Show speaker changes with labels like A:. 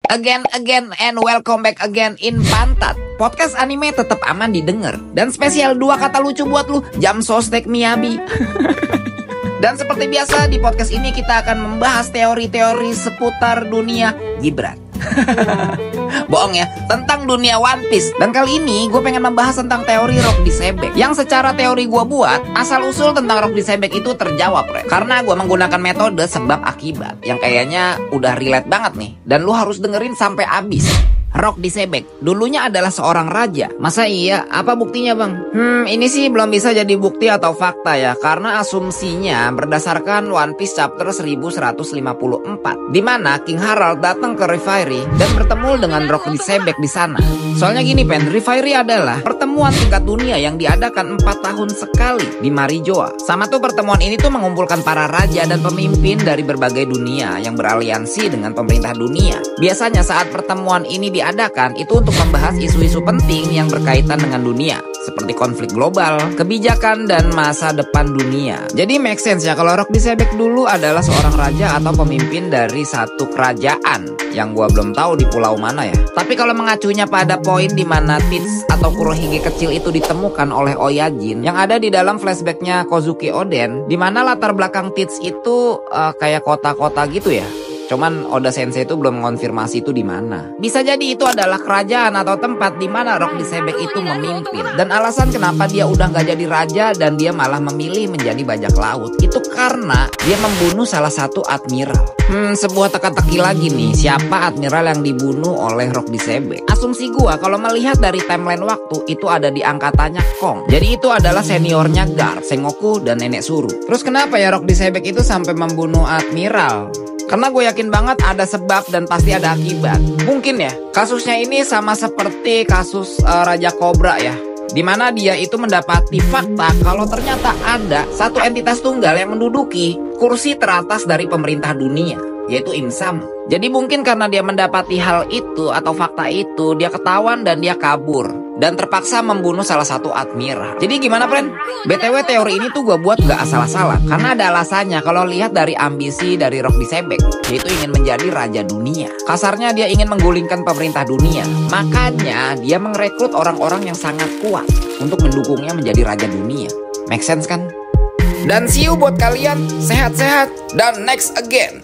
A: Again, and welcome back again in Pantat. Podcast anime tetap aman didengar. Dan spesial 2 kata lucu buat lu, Jam Sostek Miyabi. Dan seperti biasa di podcast ini kita akan membahas teori-teori seputar dunia Gibran. Bohong ya, tentang dunia One Piece. Dan kali ini gue pengen membahas tentang teori Rock Disebek, yang secara teori gue buat, asal-usul tentang Rock Disebek itu terjawab, karena gue menggunakan metode sebab akibat yang kayaknya udah relate banget nih. Dan lu harus dengerin sampai habis. Rock Disebek dulunya adalah seorang raja. Masa iya? Apa buktinya bang? Ini sih belum bisa jadi bukti atau fakta ya, karena asumsinya berdasarkan One Piece chapter 1154, di mana King Harald datang ke Reverie dan bertemu dengan Rock Disebek di sana. Soalnya gini Reverie adalah pertemuan tingkat dunia yang diadakan 4 tahun sekali di Marijoa. Sama tuh pertemuan ini tuh mengumpulkan para raja dan pemimpin dari berbagai dunia yang beraliansi dengan pemerintah dunia. Biasanya saat pertemuan ini diadakan itu untuk membahas isu-isu penting yang berkaitan dengan dunia, seperti konflik global, kebijakan, dan masa depan dunia. Jadi make sense ya kalau Rock Disebek dulu adalah seorang raja atau pemimpin dari satu kerajaan yang gua belum tahu di pulau mana ya. Tapi kalau mengacunya pada poin di mana Tits atau Kurohige kecil itu ditemukan oleh Oyajin yang ada di dalam flashbacknya Kozuki Oden, di mana latar belakang Tits itu kayak kota-kota gitu ya. Cuman Oda Sensei itu belum mengonfirmasi itu di mana. Bisa jadi itu adalah kerajaan atau tempat di mana Rock Disebek itu memimpin. Dan alasan kenapa dia udah gak jadi raja dan dia malah memilih menjadi bajak laut itu karena dia membunuh salah satu admiral. Sebuah teka-teki lagi nih, siapa admiral yang dibunuh oleh Rock Disebek? Asumsi gua kalau melihat dari timeline waktu itu ada di angkatannya Kong. Jadi itu adalah seniornya Garp, Sengoku, dan Nenek Suru. Terus kenapa ya Rock Disebek itu sampai membunuh admiral? Karena gue yakin banget ada sebab dan pasti ada akibat. Mungkin ya, kasusnya ini sama seperti kasus Raja Cobra ya, dimana dia itu mendapati fakta kalau ternyata ada satu entitas tunggal yang menduduki kursi teratas dari pemerintah dunia, yaitu Imsam. Jadi mungkin karena dia mendapati hal itu atau fakta itu, dia ketahuan dan dia kabur dan terpaksa membunuh salah satu admiral. Jadi gimana friend? BTW teori ini tuh gue buat gak asal-asalan, karena ada alasannya kalau lihat dari ambisi dari Rock Disebek, yaitu ingin menjadi raja dunia. Kasarnya dia ingin menggulingkan pemerintah dunia. Makanya dia merekrut orang-orang yang sangat kuat untuk mendukungnya menjadi raja dunia. Make sense kan? Dan see you buat kalian, sehat-sehat dan next again.